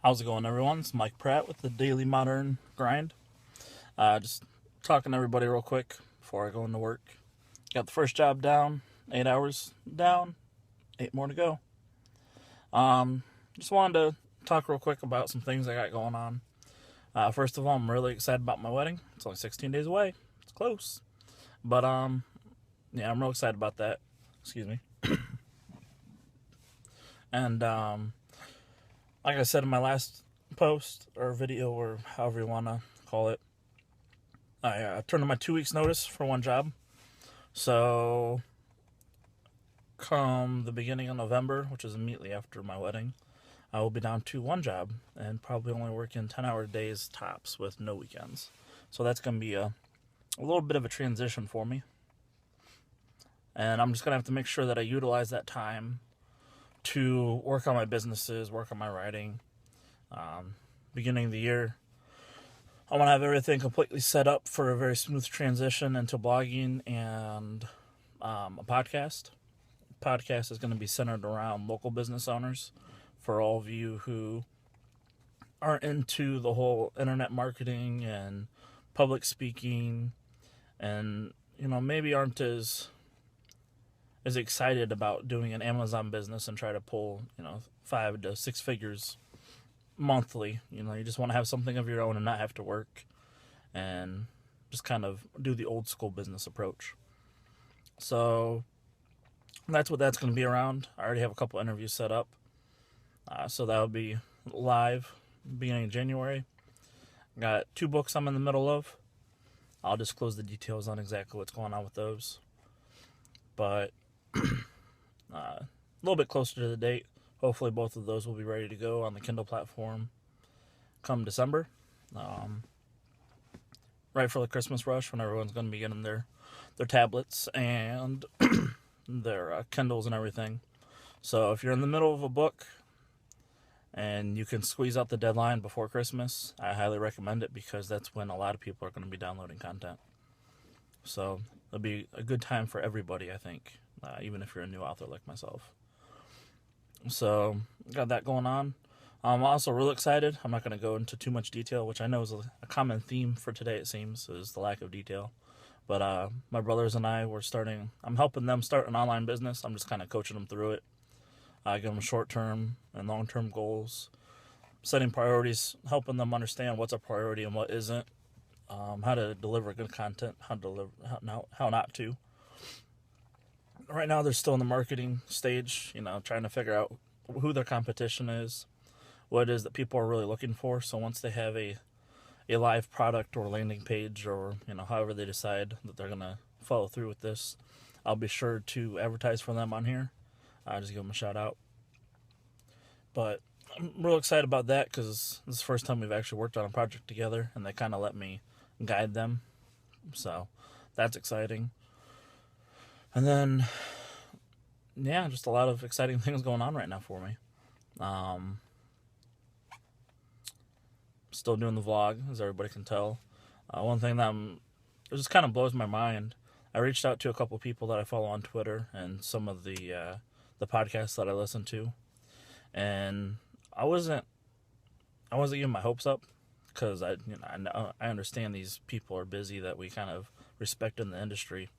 How's it going, everyone? It's Mike Pratt with the Daily Modern Grind. Just talking to everybody real quick before I go into work. Got the first job down, 8 hours down, 8 more to go. Just wanted to talk real quick about some things I got going on. First of all, I'm really excited about my wedding. It's only 16 days away. It's close. But, yeah, I'm real excited about that. Excuse me. And, like I said in my last post or video or however you want to call it, I turned in my 2 weeks notice for one job. So come the beginning of November, which is immediately after my wedding, I will be down to one job and probably only working 10-hour days tops with no weekends. So that's going to be a little bit of a transition for me. And I'm just going to have to make sure that I utilize that time to work on my businesses, work on my writing. Beginning of the year, I want to have everything completely set up for a very smooth transition into blogging and a podcast. Podcast is going to be centered around local business owners for all of you who aren't into the whole internet marketing and public speaking and, maybe aren't as excited about doing an Amazon business and try to pull, 5 to 6 figures monthly. You just want to have something of your own and not have to work and just kind of do the old school business approach. So that's what that's going to be around. I already have a couple interviews set up. So that'll be live beginning of January. Got 2 books I'm in the middle of. I'll disclose the details on exactly what's going on with those. But a little bit closer to the date. Hopefully both of those will be ready to go on the Kindle platform come December. Right for the Christmas rush when everyone's going to be getting their tablets and their Kindles and everything. So if you're in the middle of a book and you can squeeze out the deadline before Christmas, I highly recommend it because that's when a lot of people are going to be downloading content. So it'll be a good time for everybody, I think, even if you're a new author like myself. So got that going on. I'm also real excited. I'm not going to go into too much detail, which I know is a common theme for today, it seems, is the lack of detail. But my brothers and I I'm helping them start an online business. I'm just kind of coaching them through it. I give them short-term and long-term goals, setting priorities, helping them understand what's a priority and what isn't, how to deliver good content, how not to. Right now they're still in the marketing stage, trying to figure out who their competition is, what it is that people are really looking for. So once they have a live product or landing page or, however they decide that they're going to follow through with this, I'll be sure to advertise for them on here. Just give them a shout out. But I'm real excited about that because this is the first time we've actually worked on a project together and they kind of let me guide them. So that's exciting. And then, yeah, just a lot of exciting things going on right now for me. Still doing the vlog, as everybody can tell. One thing that it just kind of blows my mind, I reached out to a couple people that I follow on Twitter and some of the podcasts that I listen to, and I wasn't getting my hopes up because I understand these people are busy that we kind of respect in the industry.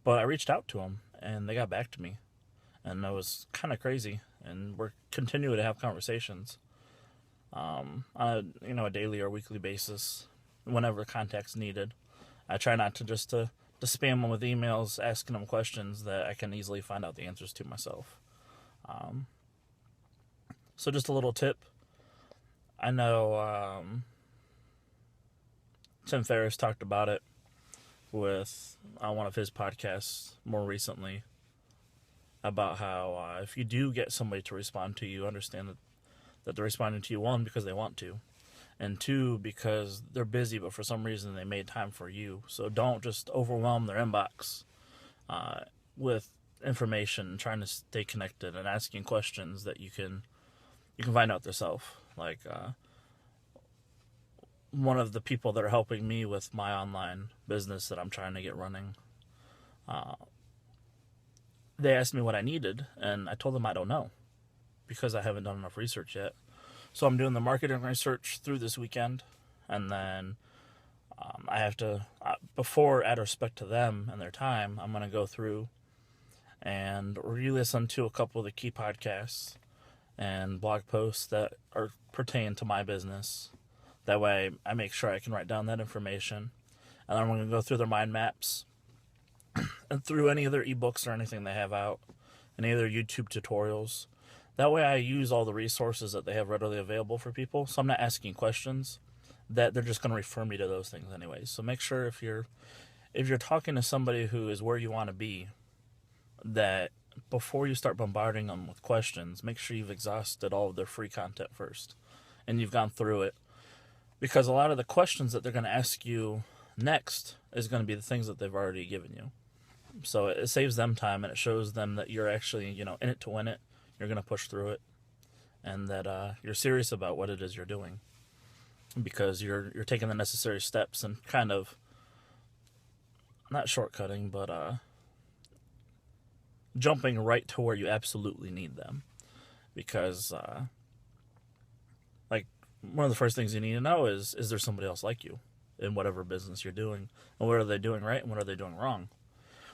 But I reached out to them, and they got back to me, and that was kind of crazy. And we're continuing to have conversations on a daily or weekly basis, whenever contact's needed. I try not to just to spam them with emails, asking them questions that I can easily find out the answers to myself. So just a little tip. I know Tim Ferriss talked about it with on one of his podcasts more recently about how if you do get somebody to respond to you, understand that they're responding to you, 1, because they want to, and 2, because they're busy, but for some reason they made time for you. So don't just overwhelm their inbox with information, trying to stay connected and asking questions that you can find out yourself. Like one of the people that are helping me with my online business that I'm trying to get running, they asked me what I needed, and I told them I don't know because I haven't done enough research yet. So I'm doing the marketing research through this weekend, and then I have to, before, out of respect to them and their time, I'm going to go through and re-listen to a couple of the key podcasts and blog posts that are pertain to my business. That way I make sure I can write down that information. And then I'm going to go through their mind maps and through any of their ebooks or anything they have out, any of their YouTube tutorials. That way I use all the resources that they have readily available for people, so I'm not asking questions, that they're just going to refer me to those things anyways. So make sure if you're talking to somebody who is where you want to be, that before you start bombarding them with questions, make sure you've exhausted all of their free content first and you've gone through it. Because a lot of the questions that they're going to ask you next is going to be the things that they've already given you. So it saves them time, and it shows them that you're actually, in it to win it. You're going to push through it, and that you're serious about what it is you're doing, because you're taking the necessary steps and kind of not shortcutting, but jumping right to where you absolutely need them. Because like, one of the first things you need to know is there somebody else like you in whatever business you're doing, and what are they doing right and what are they doing wrong.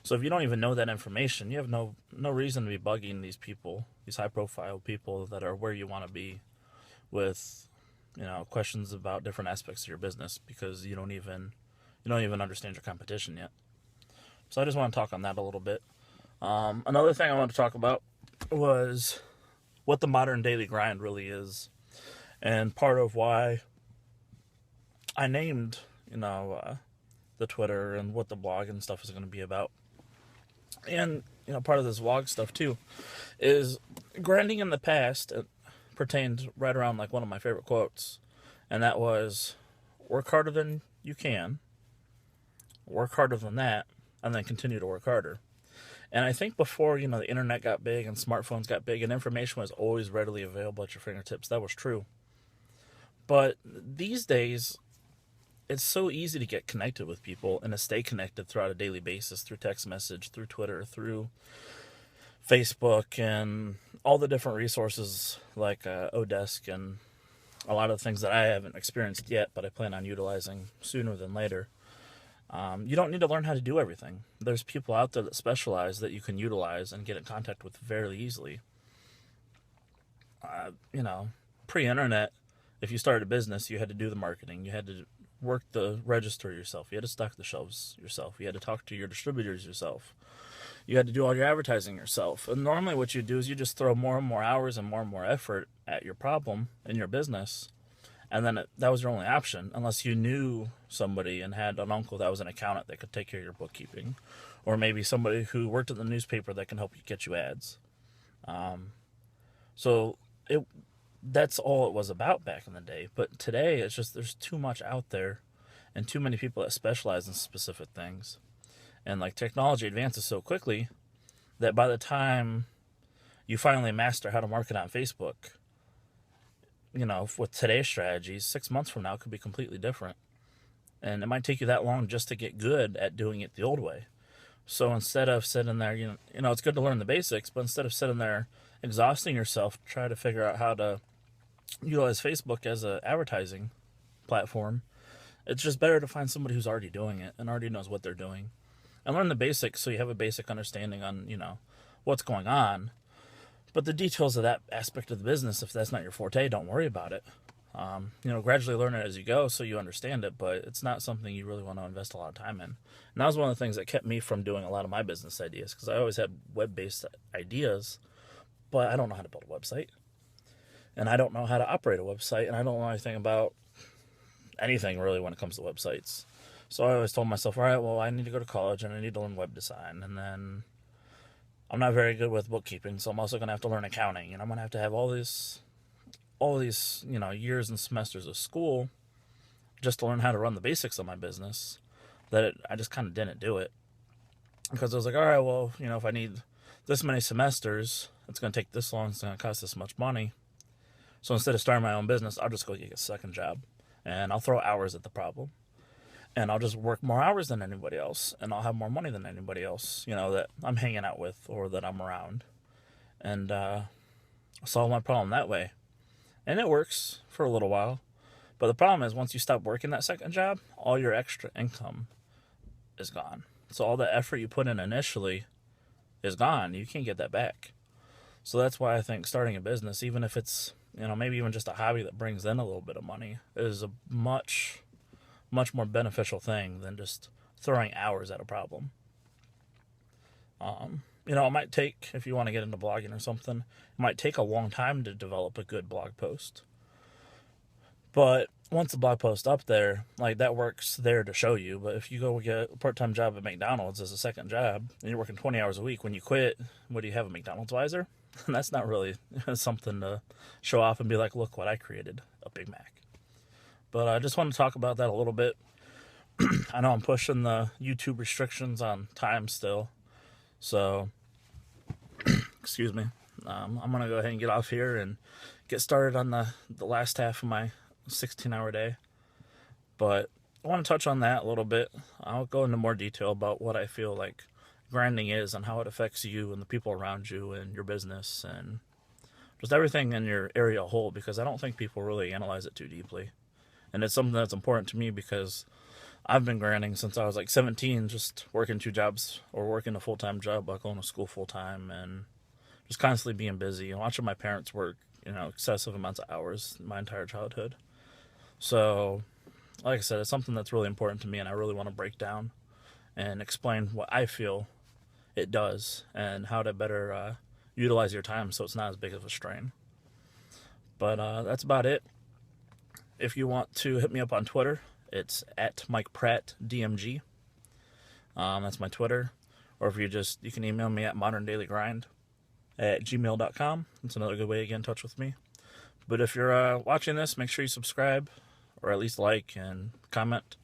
So if you don't even know that information, you have no reason to be bugging these people, these high profile people that are where you want to be, with questions about different aspects of your business, because you don't even understand your competition yet. So I just want to talk on that a little bit. Another thing I want to talk about was what the modern daily grind really is, and part of why I named the Twitter and what the blog and stuff is going to be about. And part of this vlog stuff too is grinding. In the past, it pertained right around like one of my favorite quotes, and that was, work harder than you can, work harder than that, and then continue to work harder. And I think before the internet got big and smartphones got big and information was always readily available at your fingertips, that was true. But these days, it's so easy to get connected with people and to stay connected throughout a daily basis, through text message, through Twitter, through Facebook, and all the different resources like Odesk, and a lot of things that I haven't experienced yet, but I plan on utilizing sooner than later. You don't need to learn how to do everything. There's people out there that specialize that you can utilize and get in contact with fairly easily. Pre-internet, if you started a business, you had to do the marketing. You had to work the register yourself. You had to stock the shelves yourself. You had to talk to your distributors yourself. You had to do all your advertising yourself. And normally what you do is you just throw more and more hours and more effort at your problem in your business. And then that was your only option, unless you knew somebody and had an uncle that was an accountant that could take care of your bookkeeping, or maybe somebody who worked at the newspaper that can help you get you ads. That's all it was about back in the day. But today, it's just, there's too much out there and too many people that specialize in specific things. And like, technology advances so quickly that by the time you finally master how to market on Facebook, with today's strategies, 6 months from now it could be completely different. And it might take you that long just to get good at doing it the old way. So instead of sitting there, it's good to learn the basics, but instead of sitting there exhausting yourself, try to figure out how to utilize Facebook as an advertising platform. It's just better to find somebody who's already doing it and already knows what they're doing, and learn the basics so you have a basic understanding on what's going on. But the details of that aspect of the business, if that's not your forte, don't worry about it. Gradually learn it as you go so you understand it, but it's not something you really want to invest a lot of time in. And that was one of the things that kept me from doing a lot of my business ideas, because I always had web-based ideas, but I don't know how to build a website. And I don't know how to operate a website, and I don't know anything about anything really when it comes to websites. So I always told myself, all right, well, I need to go to college and I need to learn web design. And then I'm not very good with bookkeeping, so I'm also going to have to learn accounting. And I'm going to have all these years and semesters of school just to learn how to run the basics of my business, I just kind of didn't do it. Because I was like, all right, well, if I need this many semesters, it's going to take this long, it's going to cost this much money. So instead of starting my own business, I'll just go get a second job, and I'll throw hours at the problem, and I'll just work more hours than anybody else, and I'll have more money than anybody else, that I'm hanging out with or that I'm around, and solve my problem that way. And it works for a little while. But the problem is once you stop working that second job, all your extra income is gone. So all the effort you put in initially is gone. You can't get that back. So that's why I think starting a business, even if it's, maybe even just a hobby that brings in a little bit of money, is a much, much more beneficial thing than just throwing hours at a problem. It might take, if you want to get into blogging or something, it might take a long time to develop a good blog post. But once the blog post's up there, like, that works there to show you. But if you go get a part-time job at McDonald's as a second job, and you're working 20 hours a week, when you quit, what do you have, a McDonald's visor? And that's not really something to show off and be like, look what I created, a Big Mac. But I just want to talk about that a little bit. I know I'm pushing the YouTube restrictions on time still. So, excuse me. I'm going to go ahead and get off here and get started on the last half of my 16-hour day. But I want to touch on that a little bit. I'll go into more detail about what I feel like grinding is and how it affects you and the people around you and your business and just everything in your area a whole, because I don't think people really analyze it too deeply. And it's something that's important to me because I've been grinding since I was like 17, just working 2 jobs or working a full-time job, like going to school full-time and just constantly being busy and watching my parents work, excessive amounts of hours my entire childhood. So, like I said, it's something that's really important to me, and I really want to break down and explain what I feel it does and how to better utilize your time so it's not as big of a strain. But that's about it. If you want to hit me up on Twitter, it's at Mike Pratt DMG. That's my Twitter. Or if you can email me at moderndailigrind@gmail.com. That's another good way to get in touch with me. But if you're watching this, make sure you subscribe, or at least like and comment.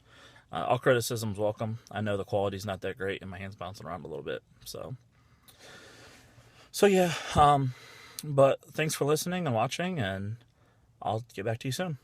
All criticism's welcome. I know the quality's not that great and my hand's bouncing around a little bit. So yeah. But thanks for listening and watching, and I'll get back to you soon.